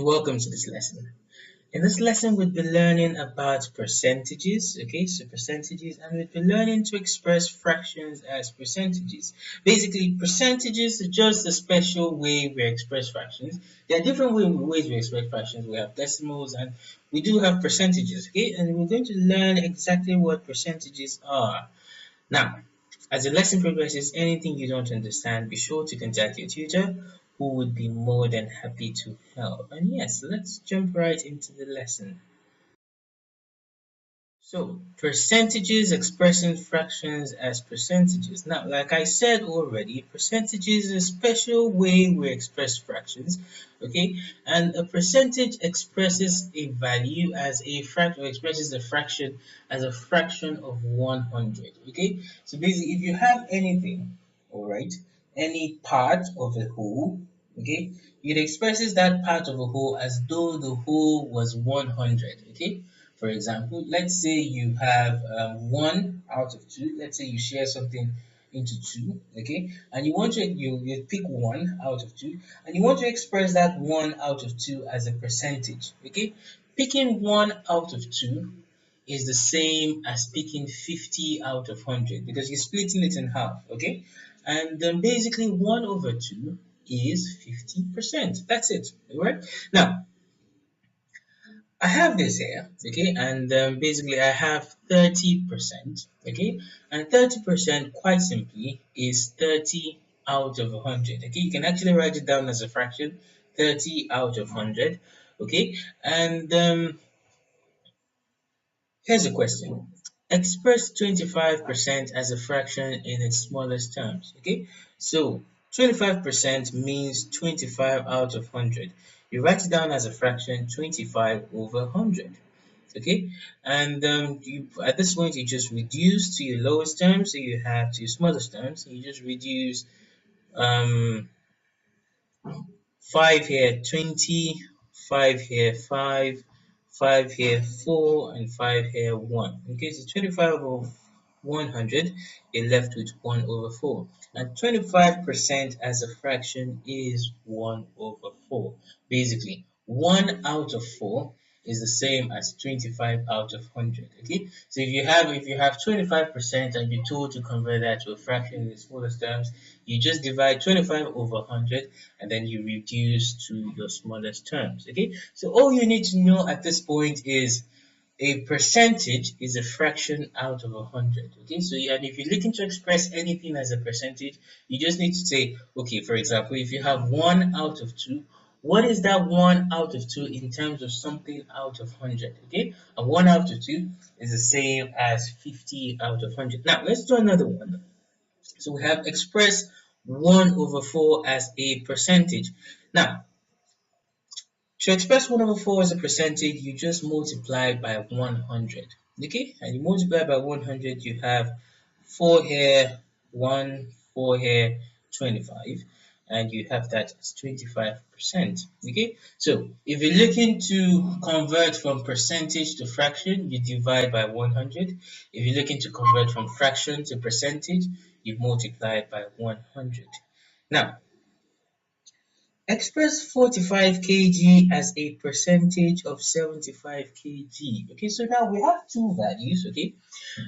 welcome to this lesson. In this lesson, we'll be learning about percentages, okay? So percentages, and we'll be learning to express fractions as percentages. Basically, percentages is just a special way we express fractions. There are different ways we express fractions. We have decimals and we do have percentages, okay? And we're going to learn exactly what percentages are. Now, as the lesson progresses, anything you don't understand, be sure to contact your tutor who would be more than happy to help. And yes, let's jump right into the lesson. So, percentages expressing fractions as percentages. Now, like I said already, percentages is a special way we express fractions, okay? And a percentage expresses a value as a fraction, or expresses a fraction as a fraction of 100, okay? So basically, if you have anything, all right, any part of a whole, okay, it expresses that part of a whole as though the whole was 100, okay? For example, let's say you have 1 out of 2. Let's say you share something into 2, okay? And you want to you pick 1 out of 2, and you want to express that 1 out of 2 as a percentage, okay? Picking 1 out of 2 is the same as picking 50 out of 100 because you're splitting it in half, okay? And then basically 1 over 2 is 50%. That's it, all right? Now, I have this here, okay, and basically I have 30%, okay, and 30% quite simply is 30 out of 100, okay. You can actually write it down as a fraction, 30 out of 100, okay, and here's a question. Express 25% as a fraction in its smallest terms, okay. So 25% means 25 out of 100. You write it down as a fraction, 25 over 100. Okay, and at this point you just reduce to your lowest term, so you have to your smallest term, so you just reduce 5 here 20, 5 here 5, 5 here 4, and 5 here 1. Okay, so 25 over 100, you're left with 1 over 4, and 25% as a fraction is 1 over 4. Basically 1 out of 4 is the same as 25 out of 100. Okay, so if you have 25% and you're told to convert that to a fraction in the smallest terms, you just divide 25 over 100 and then you reduce to your smallest terms. Okay, so all you need to know at this point is a percentage is a fraction out of 100. Okay, so and if you're looking to express anything as a percentage, you just need to say, okay, for example, if you have 1 out of 2, what is that 1 out of 2 in terms of something out of 100? Okay, and 1 out of 2 is the same as 50 out of 100. Now let's do another one. So we have express 1 over 4 as a percentage. Now, to express 1 over 4 as a percentage, you just multiply by 100. Okay, and you multiply by 100, you have 4 here, 1, 4 here, 25, and you have that as 25%. Okay, so if you're looking to convert from percentage to fraction, you divide by 100. If you're looking to convert from fraction to percentage, you multiply by 100. Now, express 45 kg as a percentage of 75 kg. Okay, so now we have two values, okay,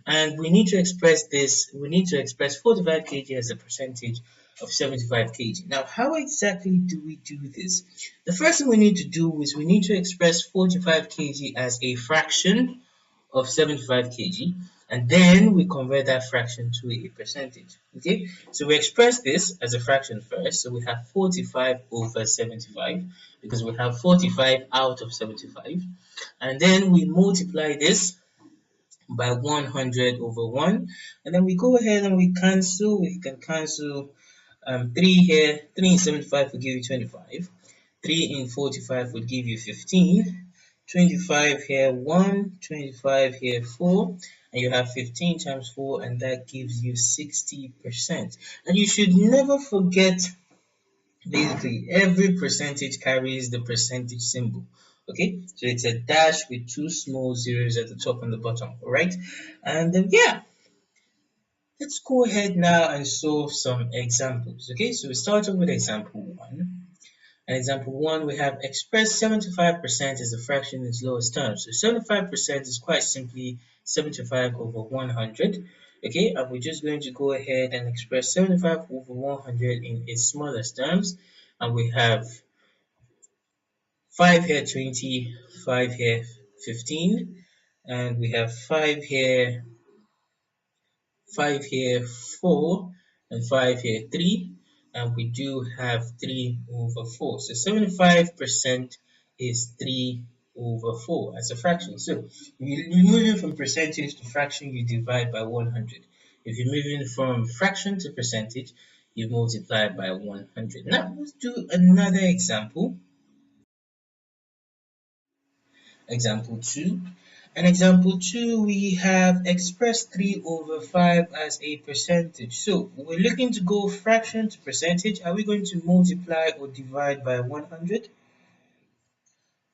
and we need to express 45 kg as a percentage of 75 kg. Now, how exactly do we do this? The first thing we need to do is we need to express 45 kg as a fraction of 75 kg, and then we convert that fraction to a percentage. Okay, so we express this as a fraction first, so we have 45 over 75 because we have 45 out of 75, and then we multiply this by 100 over 1, and then we go ahead and we can cancel 3 here. 3 in 75 will give you 25, 3 in 45 will give you 15, 25 here 1, 25 here 4, and you have 15 times 4, and that gives you 60%. And you should never forget, basically every percentage carries the percentage symbol. Okay, so it's a dash with two small zeros at the top and the bottom. All right, and then yeah, let's go ahead now and solve some examples. Okay, so we start off with example 1. And example 1, we have express 75% as a fraction in its lowest terms. So 75% is quite simply 75 over 100. Okay, and we're just going to go ahead and express 75 over 100 in its smallest terms. And we have 5 here 20, 5 here 15, and we have 5 here 4, and 5 here 3, and we do have 3 over 4. So 75% is 3 over 4 as a fraction. So if you're moving from percentage to fraction, you divide by 100. If you're moving from fraction to percentage, you multiply by 100. Now let's do another example. Example 2. In example 2, we have expressed 3 over 5 as a percentage. So we're looking to go fraction to percentage. Are we going to multiply or divide by 100?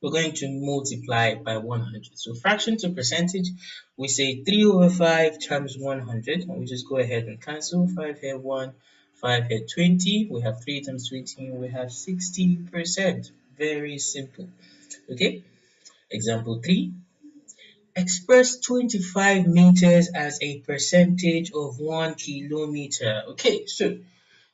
We're going to multiply by 100. So fraction to percentage, we say 3 over 5 times 100. And we just go ahead and cancel. 5 here 1, 5 here 20. We have 3 times 20, we have 60%. Very simple. Okay. Example 3. Express 25 meters as a percentage of 1 kilometer. Okay, so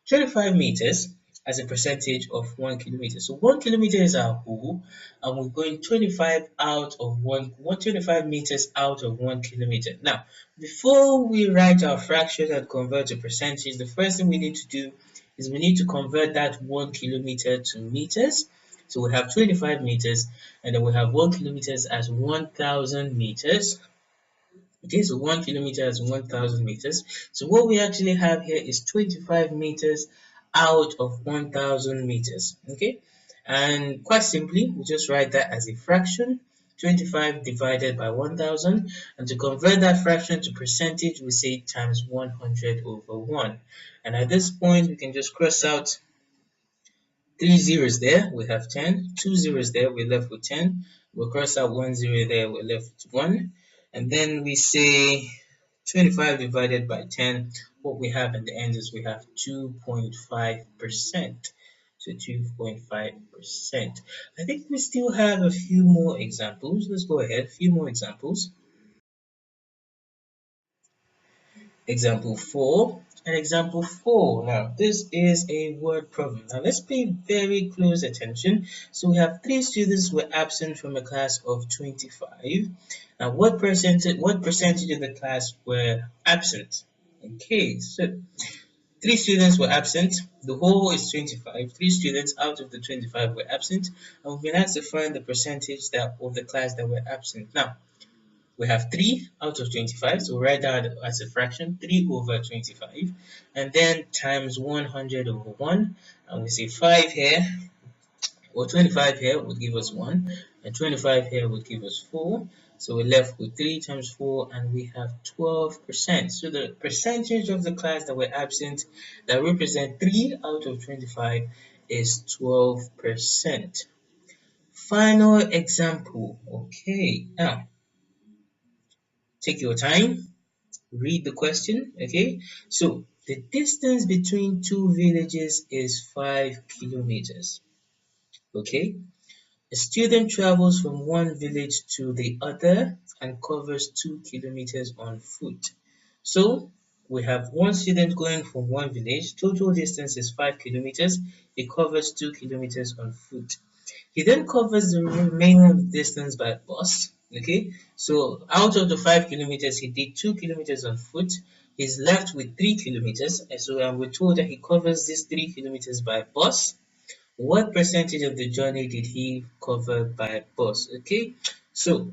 25 meters as a percentage of 1 kilometer. So 1 kilometer is our whole, and we're going 25 out of 125 meters out of 1 kilometer. Now, before we write our fraction and convert to percentage, the first thing we need to do is we need to convert that 1 kilometer to meters. So we have 25 meters, and then we have 1 kilometers as 1,000 meters. Okay, so 1 kilometer is 1,000 meters. So what we actually have here is 25 meters out of 1,000 meters. Okay, and quite simply, we just write that as a fraction. 25 divided by 1,000, and to convert that fraction to percentage, we say times 100 over 1. And at this point, we can just cross out 3 zeros there, we have 10. 2 zeros there, we're left with 10. We'll cross out 1 zero there, we're left with 1. And then we say 25 divided by 10. What we have at the end is we have 2.5%. So 2.5%. I think we still have a few more examples. Let's go ahead, a few more examples. Example 4 and example 4. Now, this is a word problem. Now, let's pay very close attention. So, we have 3 students were absent from a class of 25. Now, what percentage of the class were absent? Okay, so 3 students were absent. The whole is 25. 3 students out of the 25 were absent. And we've been asked to find the percentage of the class that were absent. Now, we have 3 out of 25, so write that as a fraction, 3 over 25, and then times 100 over 1, and we say 5 here, or 25 here would give us 1, and 25 here would give us 4, so we're left with 3 times 4, and we have 12%. So the percentage of the class that were absent that represent 3 out of 25 is 12%. Final example. Okay, now take your time, read the question. Okay, so the distance between two villages is 5 kilometers. Okay, a student travels from one village to the other and covers 2 kilometers on foot. So we have one student going from one village, total distance is 5 kilometers, he covers 2 kilometers on foot. He then covers the remaining distance by bus. Okay, so out of the 5 kilometers, he did 2 kilometers on foot. He's left with 3 kilometers, and so we're told that he covers these 3 kilometers by bus. What percentage of the journey did he cover by bus? Okay, so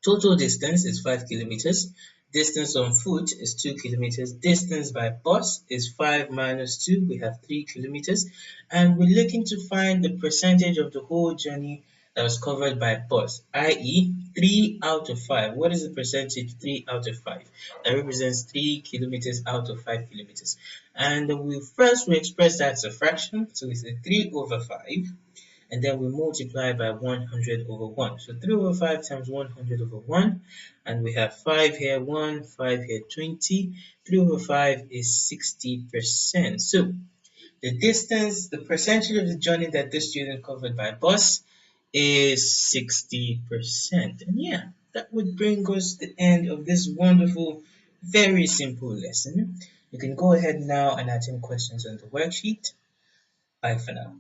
total distance is 5 kilometers. Distance on foot is 2 kilometers. Distance by bus is 5 minus 2. We have 3 kilometers. And we're looking to find the percentage of the whole journey that was covered by bus, i.e. 3 out of 5. What is the percentage 3 out of 5? That represents 3 kilometers out of 5 kilometers. And we express that as a fraction. So we say 3 over 5, and then we multiply by 100 over 1. So 3 over 5 times 100 over 1, and we have 5 here 1, 5 here 20. 3 over 5 is 60%. So The distance, the percentage of the journey that this student covered by bus is 60%. And yeah, that would bring us to the end of this wonderful, very simple lesson. You can go ahead now and attempt questions on the worksheet. Bye for now.